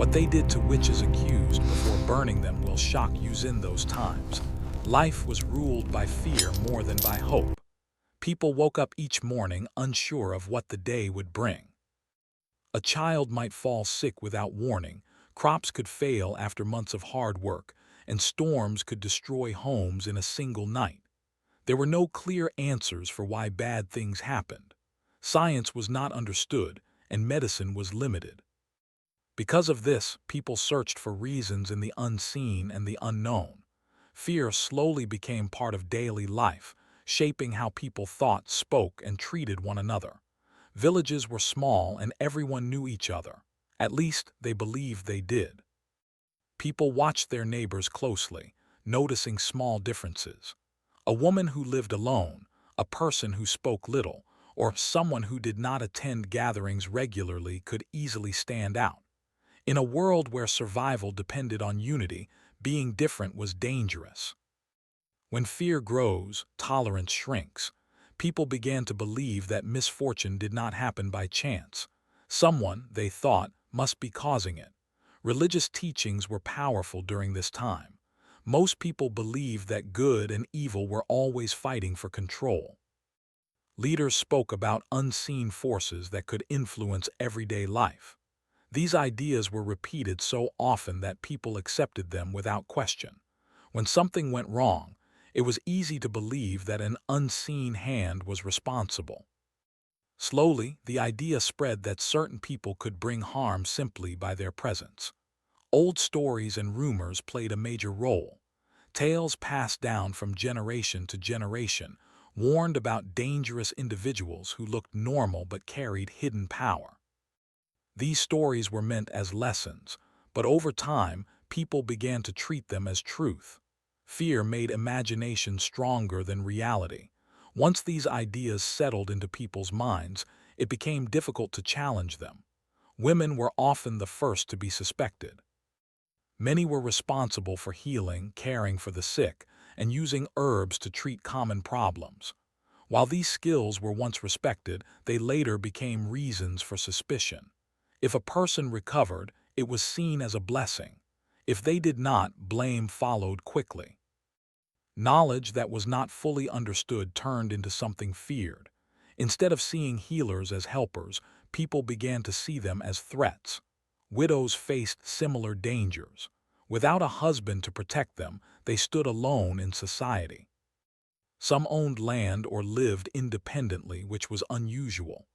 What they did to witches accused before burning them will shock YousIn those times. Life was ruled by fear more than by hope. People woke up each morning unsure of what the day would bring. A child might fall sick without warning, crops could fail after months of hard work, and storms could destroy homes in a single night. There were no clear answers for why bad things happened. Science was not understood, and medicine was limited. Because of this, people searched for reasons in the unseen and the unknown. Fear slowly became part of daily life, shaping how people thought, spoke, and treated one another. Villages were small and everyone knew each other. At least they believed they did. People watched their neighbors closely, noticing small differences. A woman who lived alone, a person who spoke little, or someone who did not attend gatherings regularly could easily stand out. In a world where survival depended on unity, being different was dangerous. When fear grows, tolerance shrinks. People began to believe that misfortune did not happen by chance. Someone, they thought, must be causing it. Religious teachings were powerful during this time. Most people believed that good and evil were always fighting for control. Leaders spoke about unseen forces that could influence everyday life. These ideas were repeated so often that people accepted them without question. When something went wrong, it was easy to believe that an unseen hand was responsible. Slowly, the idea spread that certain people could bring harm simply by their presence. Old stories and rumors played a major role. Tales passed down from generation to generation warned about dangerous individuals who looked normal but carried hidden power. These stories were meant as lessons, but over time, people began to treat them as truth. Fear made imagination stronger than reality. Once these ideas settled into people's minds, it became difficult to challenge them. Women were often the first to be suspected. Many were responsible for healing, caring for the sick, and using herbs to treat common problems. While these skills were once respected, they later became reasons for suspicion. If a person recovered, it was seen as a blessing. If they did not, blame followed quickly. Knowledge that was not fully understood turned into something feared. Instead of seeing healers as helpers, people began to see them as threats. Widows faced similar dangers. Without a husband to protect them, they stood alone in society. Some owned land or lived independently, which was unusual.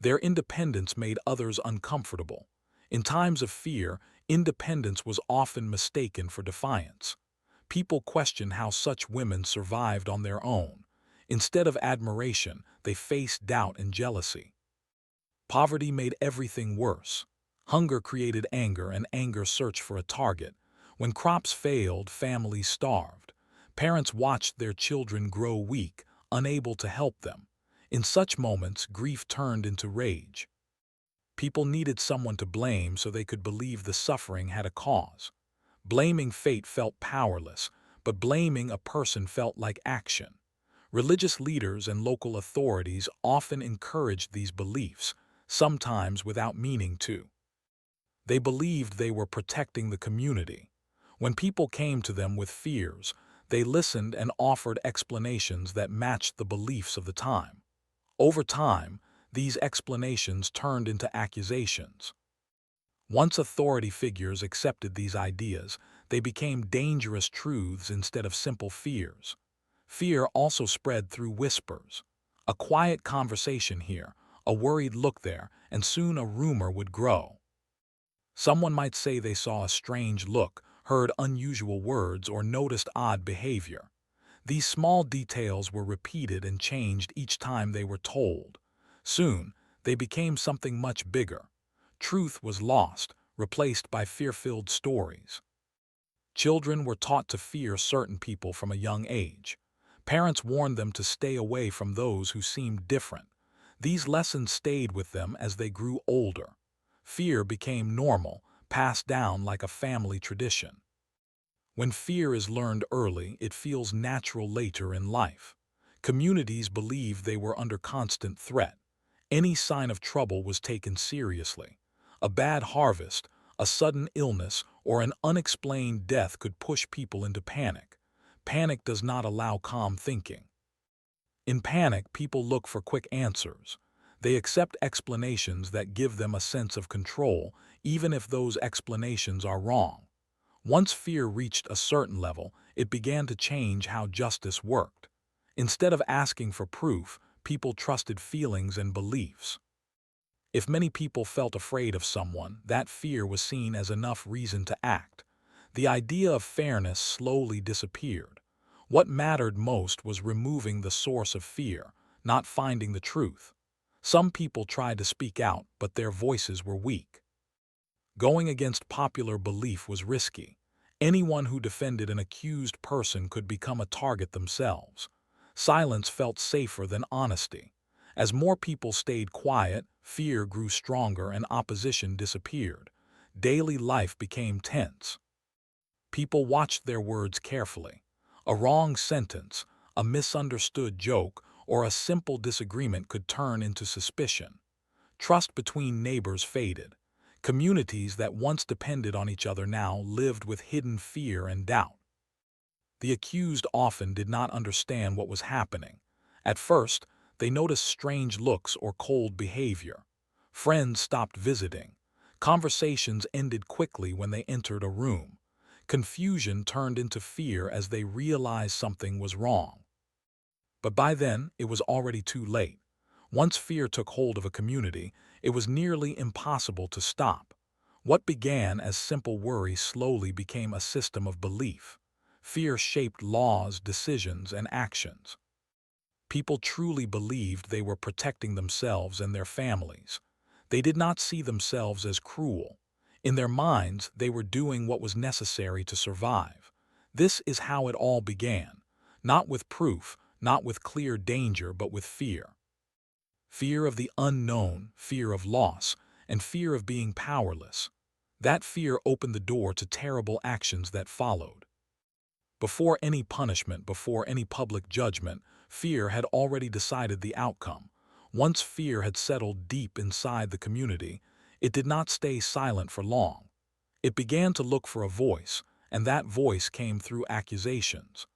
Their independence made others uncomfortable. In times of fear, independence was often mistaken for defiance. People questioned how such women survived on their own. Instead of admiration, they faced doubt and jealousy. Poverty made everything worse. Hunger created anger, and anger searched for a target. When crops failed, families starved. Parents watched their children grow weak, unable to help them. In such moments, grief turned into rage. People needed someone to blame so they could believe the suffering had a cause. Blaming fate felt powerless, but blaming a person felt like action. Religious leaders and local authorities often encouraged these beliefs, sometimes without meaning to. They believed they were protecting the community. When people came to them with fears, they listened and offered explanations that matched the beliefs of the time. Over time, these explanations turned into accusations. Once authority figures accepted these ideas, they became dangerous truths instead of simple fears. Fear also spread through whispers. A quiet conversation here, a worried look there, and soon a rumor would grow. Someone might say they saw a strange look, heard unusual words, or noticed odd behavior. These small details were repeated and changed each time they were told. Soon, they became something much bigger. Truth was lost, replaced by fear-filled stories. Children were taught to fear certain people from a young age. Parents warned them to stay away from those who seemed different. These lessons stayed with them as they grew older. Fear became normal, passed down like a family tradition. When fear is learned early, it feels natural later in life. Communities believed they were under constant threat. Any sign of trouble was taken seriously. A bad harvest, A sudden illness or an unexplained death could push people into panic. Panic does not allow calm thinking. In panic, people look for quick answers. They accept explanations that give them a sense of control, even if those explanations are wrong. Once fear reached a certain level, it began to change how justice worked. Instead of asking for proof, people trusted feelings and beliefs. If many people felt afraid of someone, that fear was seen as enough reason to act. The idea of fairness slowly disappeared. What mattered most was removing the source of fear, not finding the truth. Some people tried to speak out, but their voices were weak. Going against popular belief was risky. Anyone who defended an accused person could become a target themselves. Silence felt safer than honesty. As more people stayed quiet, fear grew stronger and opposition disappeared. Daily life became tense. People watched their words carefully. A wrong sentence, a misunderstood joke, or a simple disagreement could turn into suspicion. Trust between neighbors faded. Communities that once depended on each other now lived with hidden fear and doubt. The accused often did not understand what was happening. At first, they noticed strange looks or cold behavior. Friends stopped visiting. Conversations ended quickly when they entered a room. Confusion turned into fear as they realized something was wrong. But by then, it was already too late. Once fear took hold of a community, it was nearly impossible to stop. What began as simple worry slowly became a system of belief. Fear shaped laws, decisions, and actions. People truly believed they were protecting themselves and their families. They did not see themselves as cruel. In their minds, they were doing what was necessary to survive. This is how it all began. Not with proof, not with clear danger, but with fear. Fear of the unknown, fear of loss, and fear of being powerless. That fear opened the door to terrible actions that followed. Before any punishment, before any public judgment, fear had already decided the outcome. Once fear had settled deep inside the community, it did not stay silent for long. It began to look for a voice, and that voice came through accusations.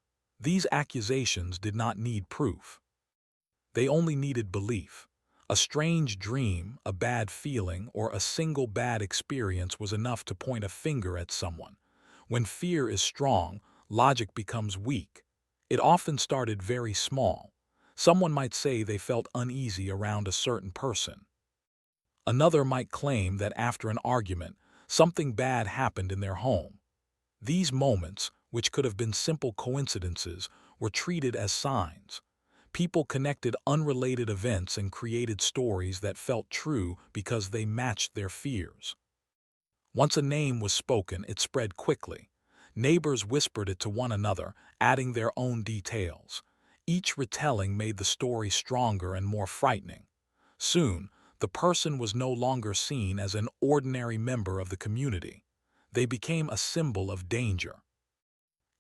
These accusations did not need proof. They only needed belief. A strange dream, a bad feeling, or a single bad experience was enough to point a finger at someone. When fear is strong, logic becomes weak. It often started very small. Someone might say they felt uneasy around a certain person. Another might claim that after an argument, something bad happened in their home. These moments, which could have been simple coincidences, were treated as signs. People connected unrelated events and created stories that felt true because they matched their fears. Once a name was spoken, it spread quickly. Neighbors whispered it to one another, adding their own details. Each retelling made the story stronger and more frightening. Soon, the person was no longer seen as an ordinary member of the community. They became a symbol of danger.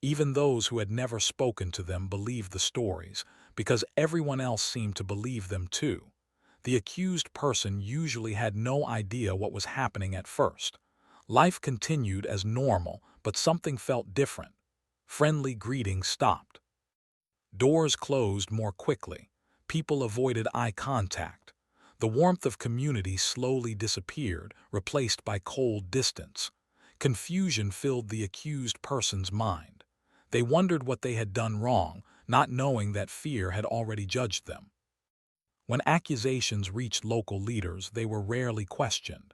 Even those who had never spoken to them believed the stories, because everyone else seemed to believe them too. The accused person usually had no idea what was happening at first. Life continued as normal, but something felt different. Friendly greetings stopped. Doors closed more quickly. People avoided eye contact. The warmth of community slowly disappeared, replaced by cold distance. Confusion filled the accused person's mind. They wondered what they had done wrong, not knowing that fear had already judged them. When accusations reached local leaders, they were rarely questioned.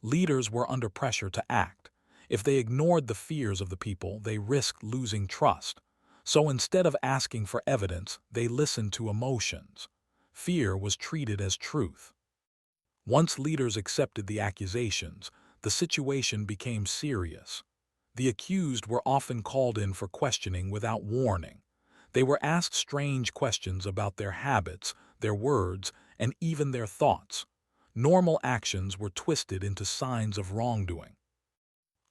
Leaders were under pressure to act. If they ignored the fears of the people, they risked losing trust. So instead of asking for evidence, they listened to emotions. Fear was treated as truth. Once leaders accepted the accusations, the situation became serious. The accused were often called in for questioning without warning. They were asked strange questions about their habits, their words, and even their thoughts. Normal actions were twisted into signs of wrongdoing.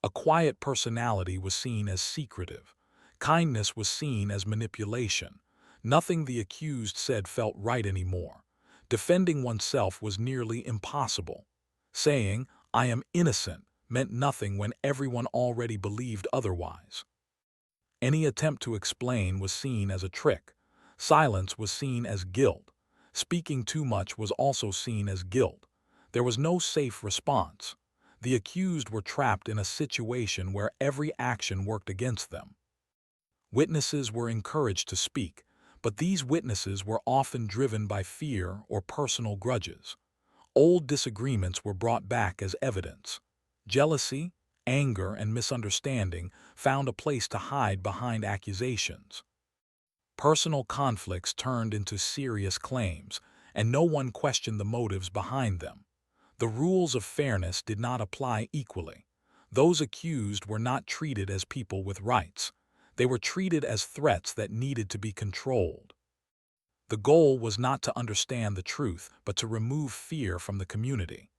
A quiet personality was seen as secretive. Kindness was seen as manipulation. Nothing the accused said felt right anymore. Defending oneself was nearly impossible. Saying, "I am innocent," meant nothing when everyone already believed otherwise. Any attempt to explain was seen as a trick. Silence was seen as guilt. Speaking too much was also seen as guilt. There was no safe response. The accused were trapped in a situation where every action worked against them. Witnesses were encouraged to speak, but these witnesses were often driven by fear or personal grudges. Old disagreements were brought back as evidence. Jealousy, anger, and misunderstanding found a place to hide behind accusations. Personal conflicts turned into serious claims, and no one questioned the motives behind them. The rules of fairness did not apply equally. Those accused were not treated as people with rights. They were treated as threats that needed to be controlled. The goal was not to understand the truth, but to remove fear from the community.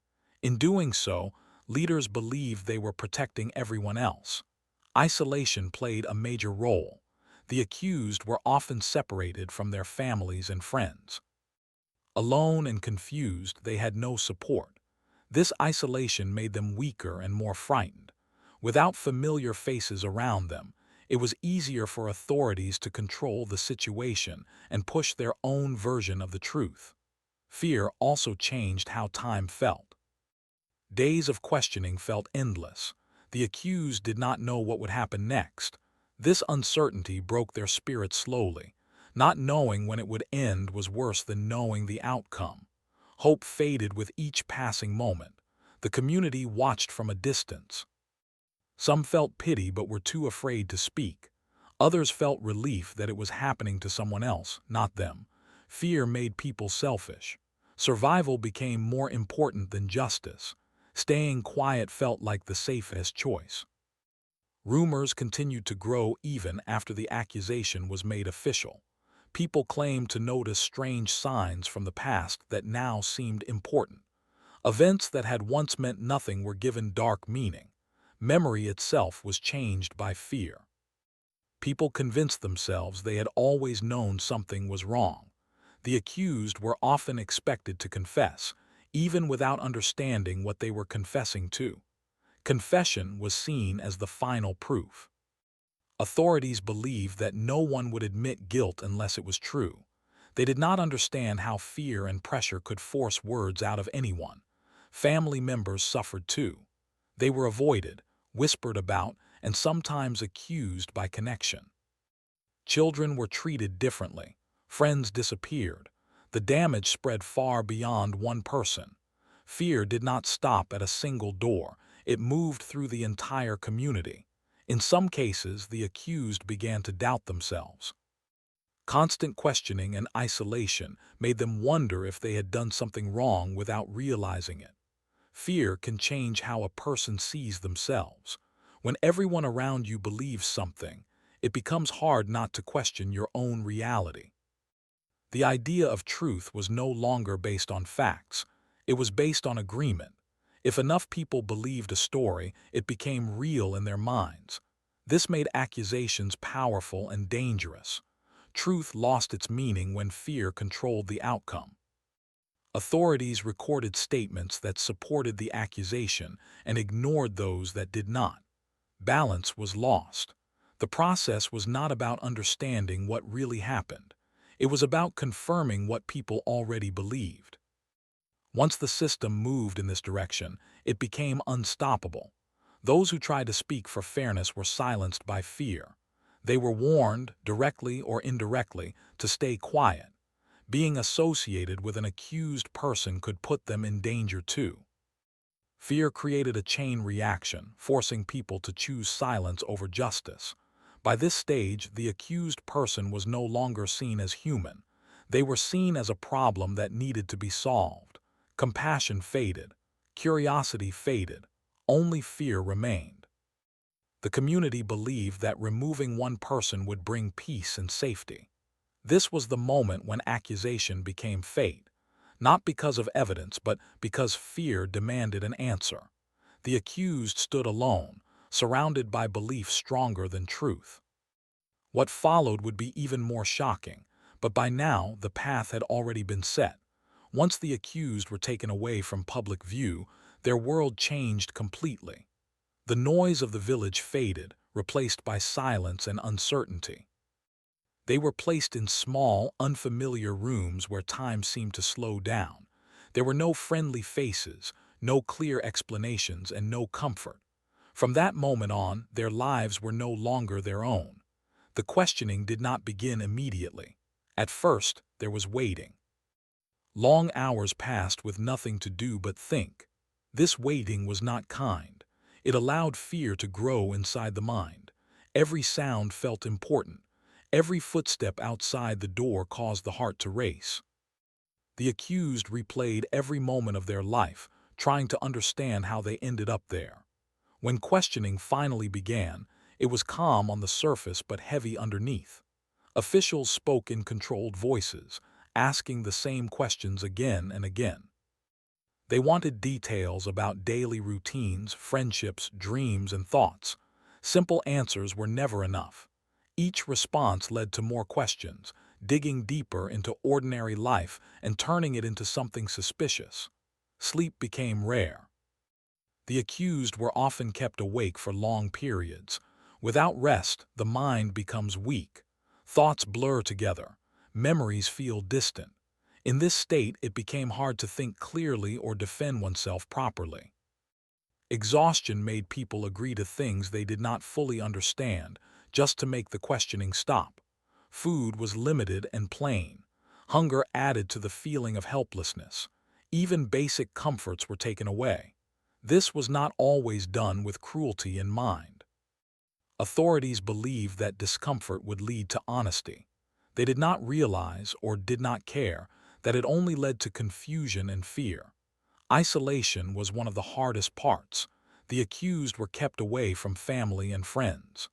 In doing so, leaders believed they were protecting everyone else. Isolation played a major role. The accused were often separated from their families and friends. Alone and confused, they had no support. This isolation made them weaker and more frightened. Without familiar faces around them, it was easier for authorities to control the situation and push their own version of the truth. Fear also changed how time felt. Days of questioning felt endless. The accused did not know what would happen next. This uncertainty broke their spirit slowly. Not knowing when it would end was worse than knowing the outcome. Hope faded with each passing moment. The community watched from a distance. Some felt pity but were too afraid to speak. Others felt relief that it was happening to someone else, not them. Fear made people selfish. Survival became more important than justice. Staying quiet felt like the safest choice. Rumors continued to grow even after the accusation was made official. People claimed to notice strange signs from the past that now seemed important. Events that had once meant nothing were given dark meaning. Memory itself was changed by fear. People convinced themselves they had always known something was wrong. The accused were often expected to confess, even without understanding what they were confessing to. Confession was seen as the final proof. Authorities believed that no one would admit guilt unless it was true. They did not understand how fear and pressure could force words out of anyone. Family members suffered too. They were avoided, whispered about, and sometimes accused by connection. Children were treated differently. Friends disappeared. The damage spread far beyond one person. Fear did not stop at a single door. It moved through the entire community. In some cases, the accused began to doubt themselves. Constant questioning and isolation made them wonder if they had done something wrong without realizing it. Fear can change how a person sees themselves. When everyone around you believes something, it becomes hard not to question your own reality. The idea of truth was no longer based on facts. It was based on agreement. If enough people believed a story, it became real in their minds. This made accusations powerful and dangerous. Truth lost its meaning when fear controlled the outcome. Authorities recorded statements that supported the accusation and ignored those that did not. Balance was lost. The process was not about understanding what really happened. It was about confirming what people already believed. Once the system moved in this direction, it became unstoppable. Those who tried to speak for fairness were silenced by fear. They were warned, directly or indirectly, to stay quiet. Being associated with an accused person could put them in danger too. Fear created a chain reaction, forcing people to choose silence over justice. By this stage, the accused person was no longer seen as human. They were seen as a problem that needed to be solved. Compassion faded. Curiosity faded. Only fear remained. The community believed that removing one person would bring peace and safety. This was the moment when accusation became fate, not because of evidence, but because fear demanded an answer. The accused stood alone, surrounded by belief stronger than truth. What followed would be even more shocking, but by now the path had already been set. Once the accused were taken away from public view, their world changed completely. The noise of the village faded, replaced by silence and uncertainty. They were placed in small, unfamiliar rooms where time seemed to slow down. There were no friendly faces, no clear explanations, and no comfort. From that moment on, their lives were no longer their own. The questioning did not begin immediately. At first, there was waiting. Long hours passed with nothing to do but think. This waiting was not kind. It allowed fear to grow inside the mind. Every sound felt important. Every footstep outside the door caused the heart to race. The accused replayed every moment of their life, trying to understand how they ended up there. When questioning finally began, it was calm on the surface but heavy underneath. Officials spoke in controlled voices, asking the same questions again and again. They wanted details about daily routines, friendships, dreams, and thoughts. Simple answers were never enough. Each response led to more questions, digging deeper into ordinary life and turning it into something suspicious. Sleep became rare. The accused were often kept awake for long periods. Without rest, the mind becomes weak. Thoughts blur together. Memories feel distant. In this state, it became hard to think clearly or defend oneself properly. Exhaustion made people agree to things they did not fully understand, just to make the questioning stop. Food was limited and plain. Hunger added to the feeling of helplessness. Even basic comforts were taken away. This was not always done with cruelty in mind. Authorities believed that discomfort would lead to honesty. They did not realize, or did not care, that it only led to confusion and fear. Isolation was one of the hardest parts. The accused were kept away from family and friends.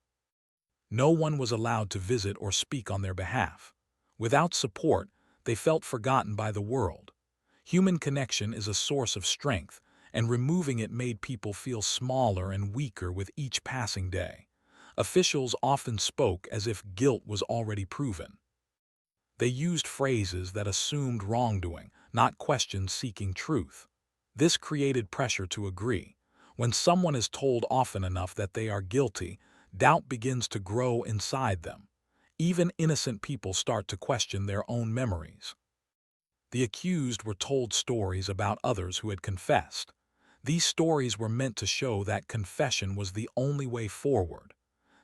No one was allowed to visit or speak on their behalf. Without support, they felt forgotten by the world. Human connection is a source of strength, and removing it made people feel smaller and weaker with each passing day. Officials often spoke as if guilt was already proven. They used phrases that assumed wrongdoing, not questions seeking truth. This created pressure to agree. When someone is told often enough that they are guilty, doubt begins to grow inside them. Even innocent people start to question their own memories. The accused were told stories about others who had confessed. These stories were meant to show that confession was the only way forward.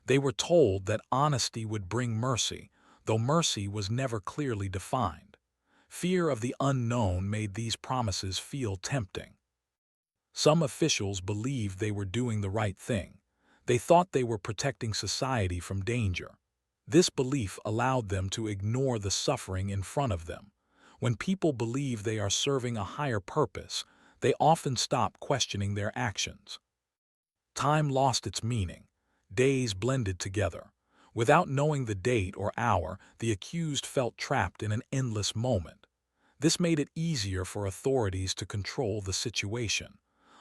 They were told that honesty would bring mercy, though mercy was never clearly defined. Fear of the unknown made these promises feel tempting. Some officials believed they were doing the right thing. They thought they were protecting society from danger. This belief allowed them to ignore the suffering in front of them. When people believe they are serving a higher purpose, they often stop questioning their actions. Time lost its meaning. Days blended together. Without knowing the date or hour, the accused felt trapped in an endless moment. This made it easier for authorities to control the situation.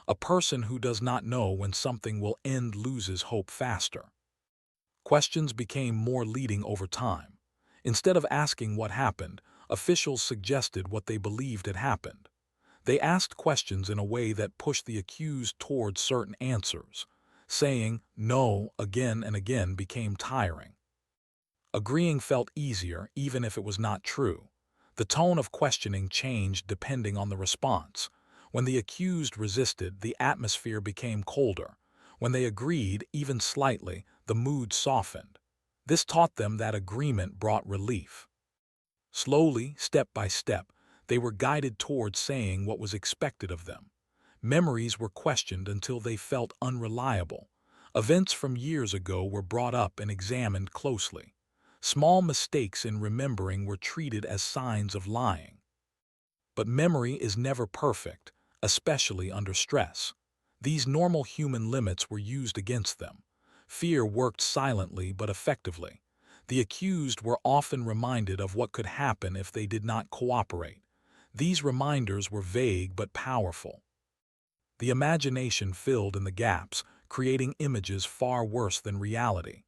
A person who does not know when something will end loses hope faster. Questions became more leading over time. Instead of asking what happened, officials suggested what they believed had happened. They asked questions in a way that pushed the accused towards certain answers. Saying no again and again became tiring. Agreeing felt easier even if it was not true. The tone of questioning changed depending on the response. When the accused resisted, the atmosphere became colder. When they agreed, even slightly, the mood softened. This taught them that agreement brought relief. Slowly, step by step, they were guided towards saying what was expected of them. Memories were questioned until they felt unreliable. Events from years ago were brought up and examined closely. Small mistakes in remembering were treated as signs of lying. But memory is never perfect, especially under stress. These normal human limits were used against them. Fear worked silently but effectively. The accused were often reminded of what could happen if they did not cooperate. These reminders were vague but powerful. The imagination filled in the gaps, creating images far worse than reality.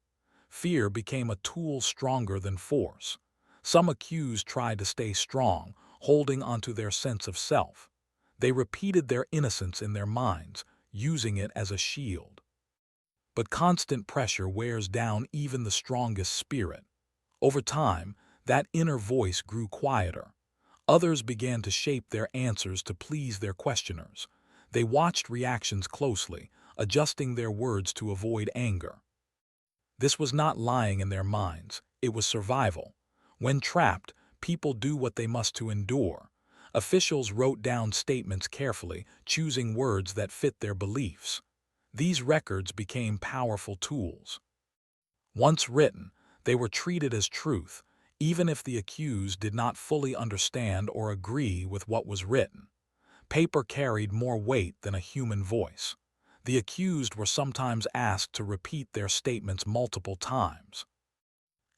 Fear became a tool stronger than force. Some accused tried to stay strong, holding onto their sense of self. They repeated their innocence in their minds, using it as a shield. But constant pressure wears down even the strongest spirit. Over time, that inner voice grew quieter. Others began to shape their answers to please their questioners. They watched reactions closely, adjusting their words to avoid anger. This was not lying in their minds, it was survival. When trapped, people do what they must to endure. Officials wrote down statements carefully, choosing words that fit their beliefs. These records became powerful tools. Once written, they were treated as truth, even if the accused did not fully understand or agree with what was written. Paper carried more weight than a human voice. The accused were sometimes asked to repeat their statements multiple times.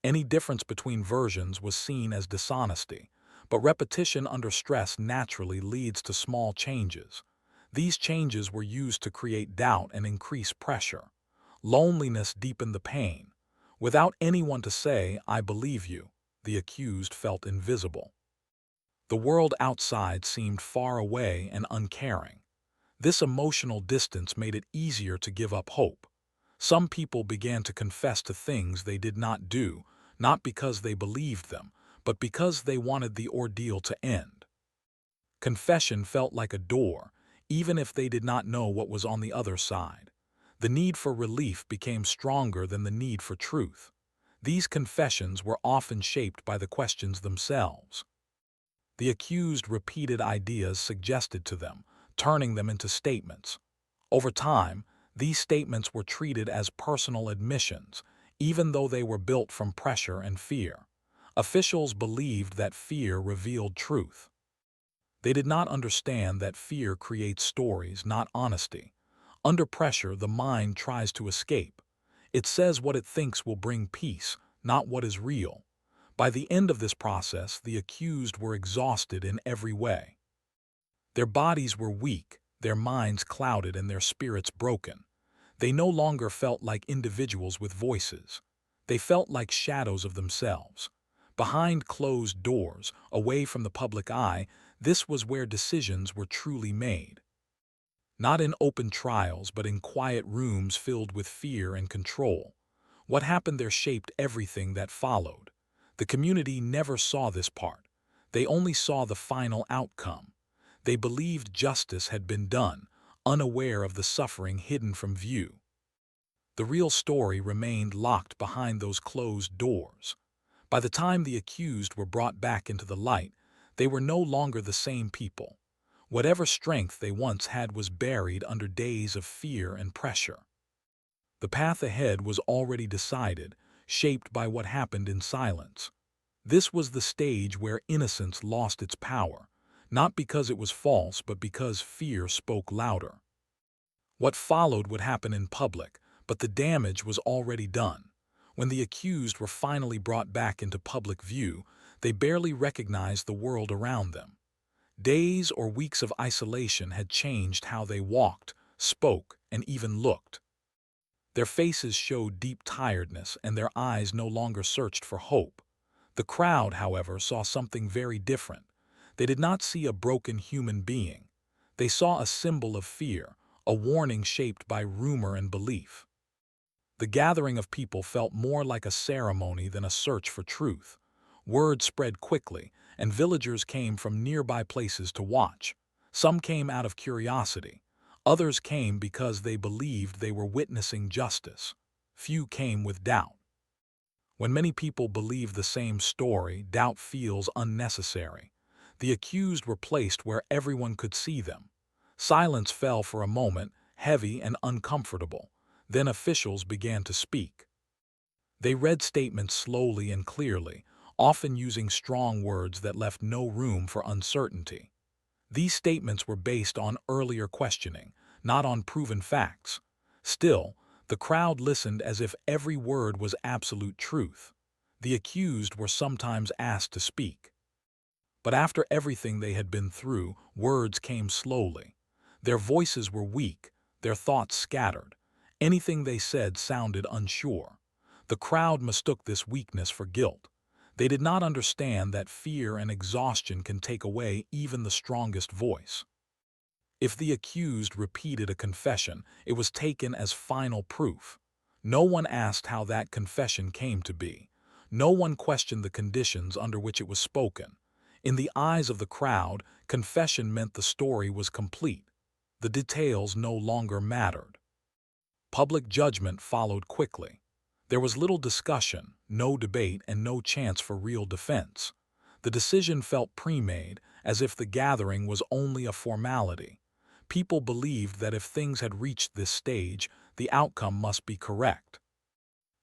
Any difference between versions was seen as dishonesty, but repetition under stress naturally leads to small changes. These changes were used to create doubt and increase pressure. Loneliness deepened the pain. Without anyone to say, "I believe you," the accused felt invisible. The world outside seemed far away and uncaring. This emotional distance made it easier to give up hope. Some people began to confess to things they did not do, not because they believed them, but because they wanted the ordeal to end. Confession felt like a door, even if they did not know what was on the other side. The need for relief became stronger than the need for truth. These confessions were often shaped by the questions themselves. The accused repeated ideas suggested to them, turning them into statements. Over time, these statements were treated as personal admissions, even though they were built from pressure and fear. Officials believed that fear revealed truth. They did not understand that fear creates stories, not honesty. Under pressure, the mind tries to escape. It says what it thinks will bring peace, not what is real. By the end of this process, the accused were exhausted in every way. Their bodies were weak, their minds clouded, and their spirits broken. They no longer felt like individuals with voices. They felt like shadows of themselves. Behind closed doors, away from the public eye, this was where decisions were truly made. Not in open trials, but in quiet rooms filled with fear and control. What happened there shaped everything that followed. The community never saw this part. They only saw the final outcome. They believed justice had been done, unaware of the suffering hidden from view. The real story remained locked behind those closed doors. By the time the accused were brought back into the light, they were no longer the same people. Whatever strength they once had was buried under days of fear and pressure. The path ahead was already decided, shaped by what happened in silence. This was the stage where innocence lost its power, not because it was false, but because fear spoke louder. What followed would happen in public, but the damage was already done. When the accused were finally brought back into public view, they barely recognized the world around them. Days or weeks of isolation had changed how they walked, spoke, and even looked. Their faces showed deep tiredness, and their eyes no longer searched for hope. The crowd, however, saw something very different. They did not see a broken human being. They saw a symbol of fear, a warning shaped by rumor and belief. The gathering of people felt more like a ceremony than a search for truth. Word spread quickly, and villagers came from nearby places to watch. Some came out of curiosity. Others came because they believed they were witnessing justice. Few came with doubt. When many people believe the same story, doubt feels unnecessary. The accused were placed where everyone could see them. Silence fell for a moment, heavy and uncomfortable. Then officials began to speak. They read statements slowly and clearly, often using strong words that left no room for uncertainty. These statements were based on earlier questioning, not on proven facts. Still, the crowd listened as if every word was absolute truth. The accused were sometimes asked to speak. But after everything they had been through, words came slowly. Their voices were weak, their thoughts scattered. Anything they said sounded unsure. The crowd mistook this weakness for guilt. They did not understand that fear and exhaustion can take away even the strongest voice. If the accused repeated a confession, it was taken as final proof. No one asked how that confession came to be. No one questioned the conditions under which it was spoken. In the eyes of the crowd, confession meant the story was complete. The details no longer mattered. Public judgment followed quickly. There was little discussion, no debate, and no chance for real defense. The decision felt pre-made, as if the gathering was only a formality. People believed that if things had reached this stage, the outcome must be correct.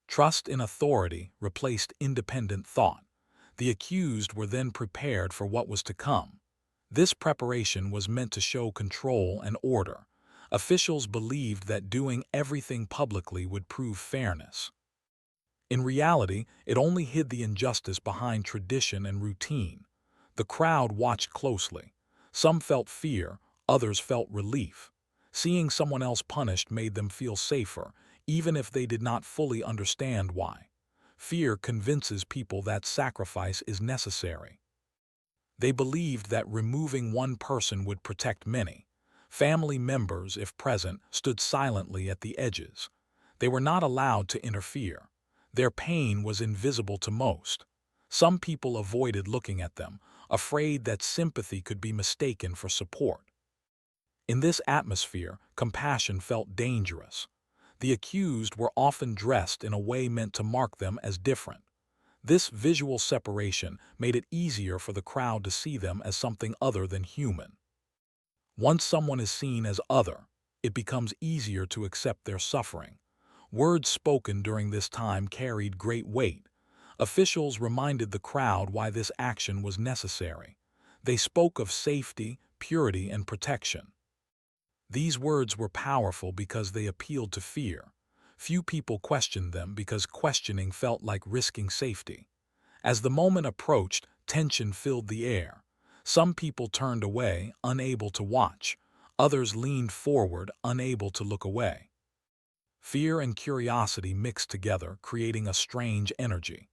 Trust in authority replaced independent thought. The accused were then prepared for what was to come. This preparation was meant to show control and order. Officials believed that doing everything publicly would prove fairness. In reality, it only hid the injustice behind tradition and routine. The crowd watched closely. Some felt fear, others felt relief. Seeing someone else punished made them feel safer, even if they did not fully understand why. Fear convinces people that sacrifice is necessary. They believed that removing one person would protect many. Family members, if present, stood silently at the edges. They were not allowed to interfere. Their pain was invisible to most. Some people avoided looking at them, afraid that sympathy could be mistaken for support. In this atmosphere, compassion felt dangerous. The accused were often dressed in a way meant to mark them as different. This visual separation made it easier for the crowd to see them as something other than human. Once someone is seen as other, it becomes easier to accept their suffering. Words spoken during this time carried great weight. Officials reminded the crowd why this action was necessary. They spoke of safety, purity, and protection. These words were powerful because they appealed to fear. Few people questioned them because questioning felt like risking safety. As the moment approached, tension filled the air. Some people turned away, unable to watch. Others leaned forward, unable to look away. Fear and curiosity mixed together, creating a strange energy.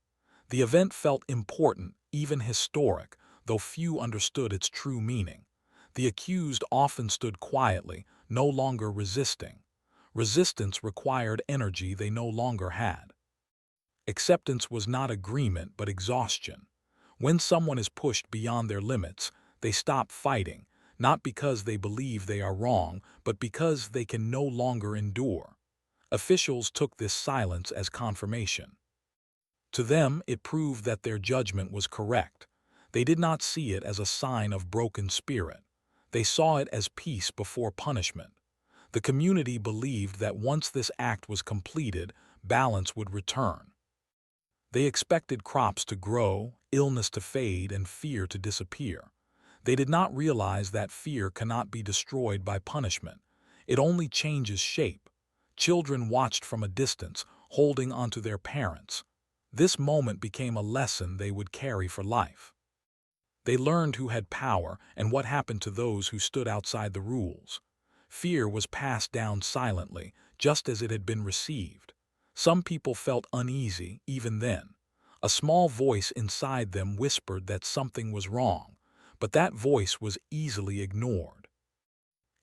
The event felt important, even historic, though few understood its true meaning. The accused often stood quietly, no longer resisting. Resistance required energy they no longer had. Acceptance was not agreement but exhaustion. When someone is pushed beyond their limits, they stop fighting, not because they believe they are wrong, but because they can no longer endure. Officials took this silence as confirmation. To them, it proved that their judgment was correct. They did not see it as a sign of broken spirit. They saw it as peace before punishment. The community believed that once this act was completed, balance would return. They expected crops to grow, illness to fade, and fear to disappear. They did not realize that fear cannot be destroyed by punishment. It only changes shape. Children watched from a distance, holding onto their parents. This moment became a lesson they would carry for life. They learned who had power and what happened to those who stood outside the rules. Fear was passed down silently, just as it had been received. Some people felt uneasy, even then. A small voice inside them whispered that something was wrong, but that voice was easily ignored.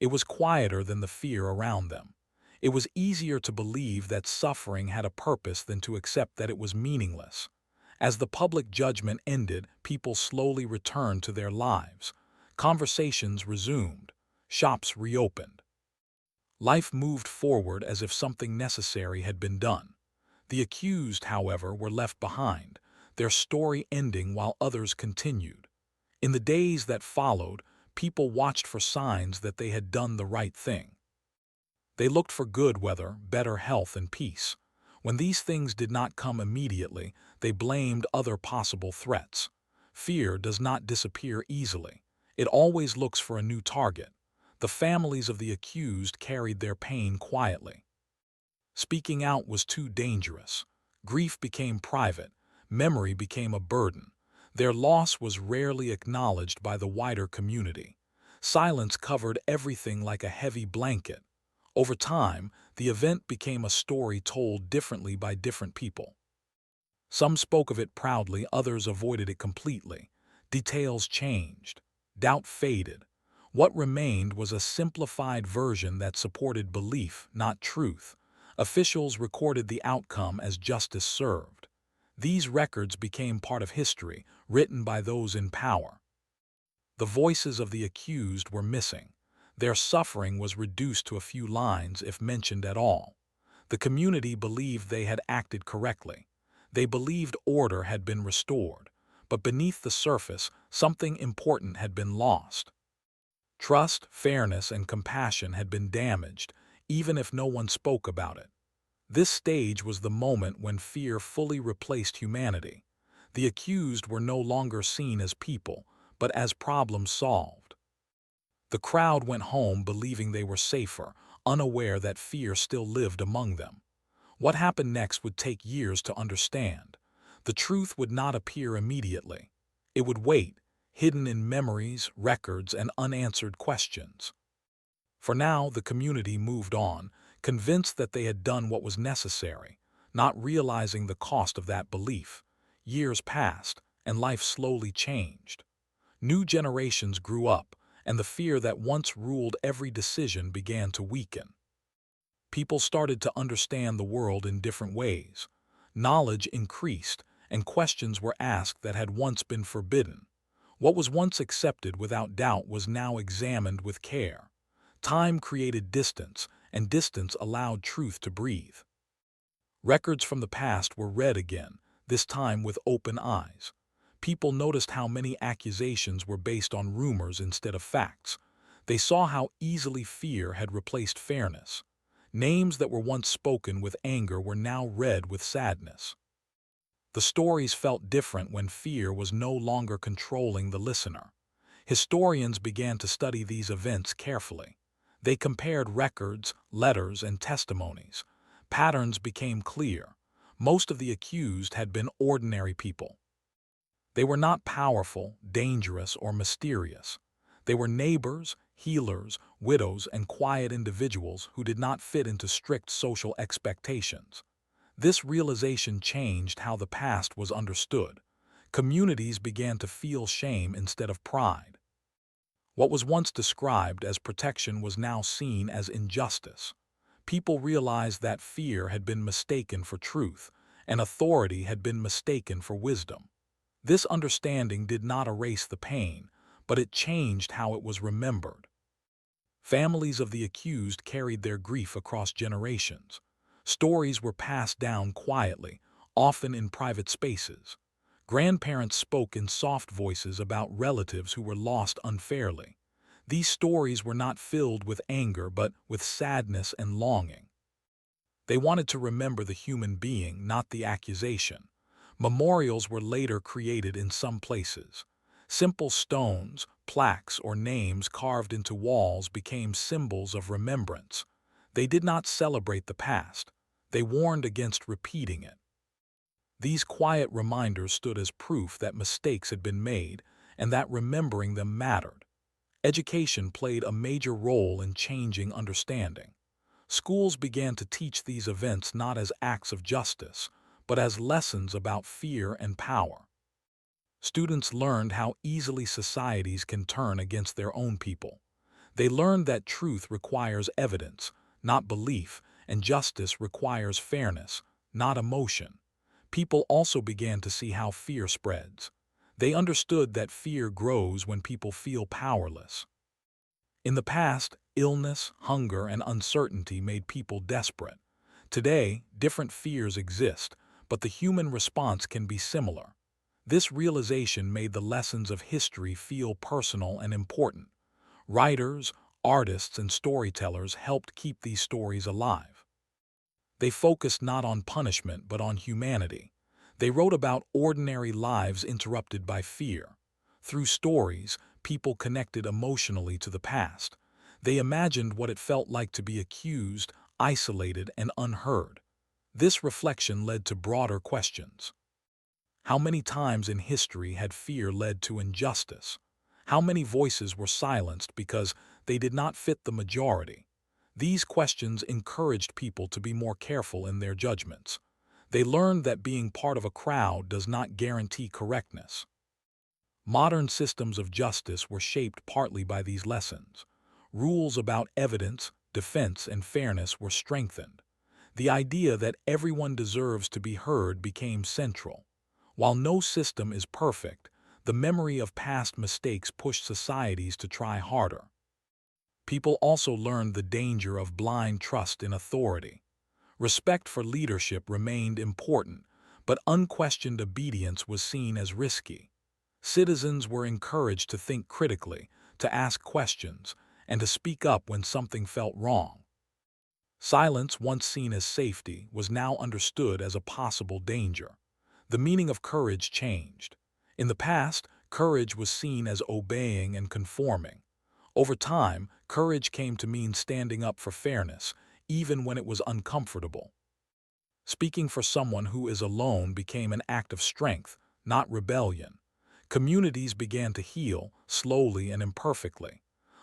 It was quieter than the fear around them. It was easier to believe that suffering had a purpose than to accept that it was meaningless. As the public judgment ended, people slowly returned to their lives. Conversations resumed. Shops reopened. Life moved forward as if something necessary had been done. The accused, however, were left behind, their story ending while others continued. In the days that followed, people watched for signs that they had done the right thing. They looked for good weather, better health, and peace. When these things did not come immediately, they blamed other possible threats. Fear does not disappear easily. It always looks for a new target. The families of the accused carried their pain quietly. Speaking out was too dangerous. Grief became private. Memory became a burden. Their loss was rarely acknowledged by the wider community. Silence covered everything like a heavy blanket. Over time, the event became a story told differently by different people. Some spoke of it proudly, others avoided it completely. Details changed. Doubt faded. What remained was a simplified version that supported belief, not truth. Officials recorded the outcome as justice served. These records became part of history, written by those in power. The voices of the accused were missing. Their suffering was reduced to a few lines, if mentioned at all. The community believed they had acted correctly. They believed order had been restored. But beneath the surface, something important had been lost. Trust, fairness, and compassion had been damaged, even if no one spoke about it. This stage was the moment when fear fully replaced humanity. The accused were no longer seen as people, but as problems solved. The crowd went home believing they were safer, unaware that fear still lived among them. What happened next would take years to understand. The truth would not appear immediately. It would wait, hidden in memories, records, and unanswered questions. For now, the community moved on, convinced that they had done what was necessary, not realizing the cost of that belief. Years passed, and life slowly changed. New generations grew up, and the fear that once ruled every decision began to weaken. People started to understand the world in different ways. Knowledge increased, and questions were asked that had once been forbidden. What was once accepted without doubt was now examined with care. Time created distance, and distance allowed truth to breathe. Records from the past were read again, this time with open eyes. People noticed how many accusations were based on rumors instead of facts. They saw how easily fear had replaced fairness. Names that were once spoken with anger were now read with sadness. The stories felt different when fear was no longer controlling the listener. Historians began to study these events carefully. They compared records, letters, and testimonies. Patterns became clear. Most of the accused had been ordinary people. They were not powerful, dangerous, or mysterious. They were neighbors, healers, widows, and quiet individuals who did not fit into strict social expectations. This realization changed how the past was understood. Communities began to feel shame instead of pride. What was once described as protection was now seen as injustice. People realized that fear had been mistaken for truth, and authority had been mistaken for wisdom. This understanding did not erase the pain, but it changed how it was remembered. Families of the accused carried their grief across generations. Stories were passed down quietly, often in private spaces. Grandparents spoke in soft voices about relatives who were lost unfairly. These stories were not filled with anger but with sadness and longing. They wanted to remember the human being, not the accusation. Memorials were later created in some places. Simple stones, plaques, or names carved into walls became symbols of remembrance. They did not celebrate the past. They warned against repeating it. These quiet reminders stood as proof that mistakes had been made and that remembering them mattered. Education played a major role in changing understanding. Schools began to teach these events not as acts of justice, but as lessons about fear and power. Students learned how easily societies can turn against their own people. They learned that truth requires evidence, not belief, and justice requires fairness, not emotion. People also began to see how fear spreads. They understood that fear grows when people feel powerless. In the past, illness, hunger, and uncertainty made people desperate. Today, different fears exist, but the human response can be similar. This realization made the lessons of history feel personal and important. Writers, artists, and storytellers helped keep these stories alive. They focused not on punishment but on humanity. They wrote about ordinary lives interrupted by fear. Through stories, people connected emotionally to the past. They imagined what it felt like to be accused, isolated, and unheard. This reflection led to broader questions. How many times in history had fear led to injustice? How many voices were silenced because they did not fit the majority? These questions encouraged people to be more careful in their judgments. They learned that being part of a crowd does not guarantee correctness. Modern systems of justice were shaped partly by these lessons. Rules about evidence, defense, and fairness were strengthened. The idea that everyone deserves to be heard became central. While no system is perfect, the memory of past mistakes pushed societies to try harder. People also learned the danger of blind trust in authority. Respect for leadership remained important, but unquestioned obedience was seen as risky. Citizens were encouraged to think critically, to ask questions, and to speak up when something felt wrong. Silence, once seen as safety, was now understood as a possible danger. The meaning of courage changed. In the past, courage was seen as obeying and conforming. Over time, courage came to mean standing up for fairness, even when it was uncomfortable. Speaking for someone who is alone became an act of strength, not rebellion. Communities began to heal, slowly and imperfectly.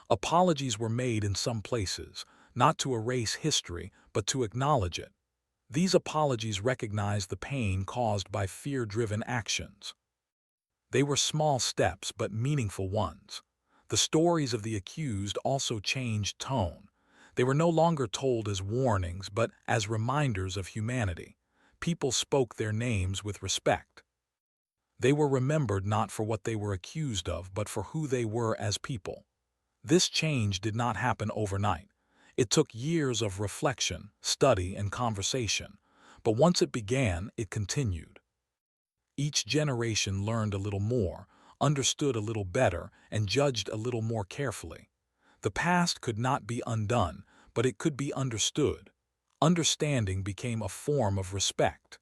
Apologies were made in some places, not to erase history, but to acknowledge it. These apologies recognized the pain caused by fear-driven actions. They were small steps, but meaningful ones. The stories of the accused also changed tone. They were no longer told as warnings, but as reminders of humanity. People spoke their names with respect. They were remembered not for what they were accused of, but for who they were as people. This change did not happen overnight. It took years of reflection, study, and conversation. But once it began, it continued. Each generation learned a little more, understood a little better, and judged a little more carefully. The past could not be undone, but it could be understood. Understanding became a form of respect.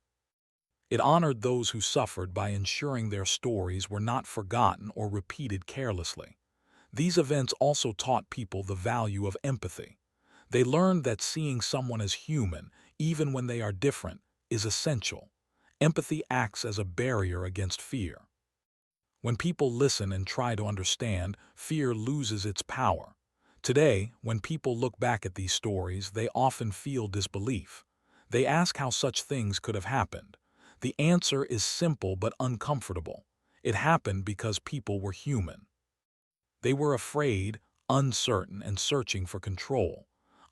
It honored those who suffered by ensuring their stories were not forgotten or repeated carelessly. These events also taught people the value of empathy. They learned that seeing someone as human, even when they are different, is essential. Empathy acts as a barrier against fear. When people listen and try to understand, fear loses its power. Today, when people look back at these stories, they often feel disbelief. They ask how such things could have happened. The answer is simple but uncomfortable. It happened because people were human. They were afraid, uncertain, and searching for control.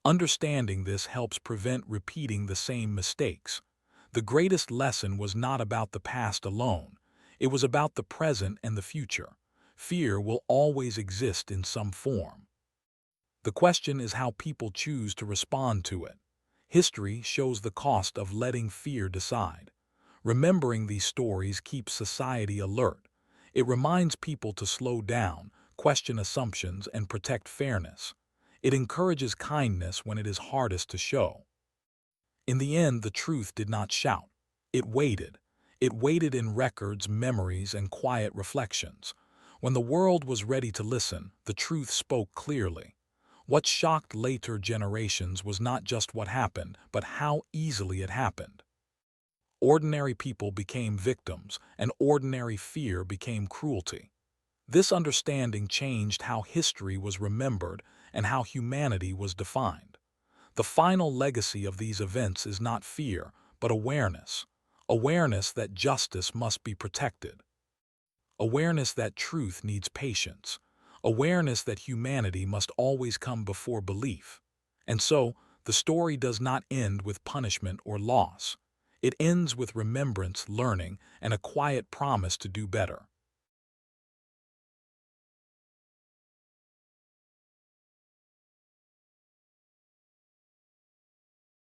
Understanding this helps prevent repeating the same mistakes. The greatest lesson was not about the past alone. It was about the present and the future. Fear will always exist in some form. The question is how people choose to respond to it. History shows the cost of letting fear decide. Remembering these stories keeps society alert. It reminds people to slow down, question assumptions, and protect fairness. It encourages kindness when it is hardest to show. In the end, the truth did not shout. It waited. It waited in records, memories, and quiet reflections. When the world was ready to listen, the truth spoke clearly. What shocked later generations was not just what happened, but how easily it happened. Ordinary people became victims, and ordinary fear became cruelty. This understanding changed how history was remembered and how humanity was defined. The final legacy of these events is not fear, but awareness. Awareness that justice must be protected. Awareness that truth needs patience. Awareness that humanity must always come before belief. And so, the story does not end with punishment or loss. It ends with remembrance, learning, and a quiet promise to do better.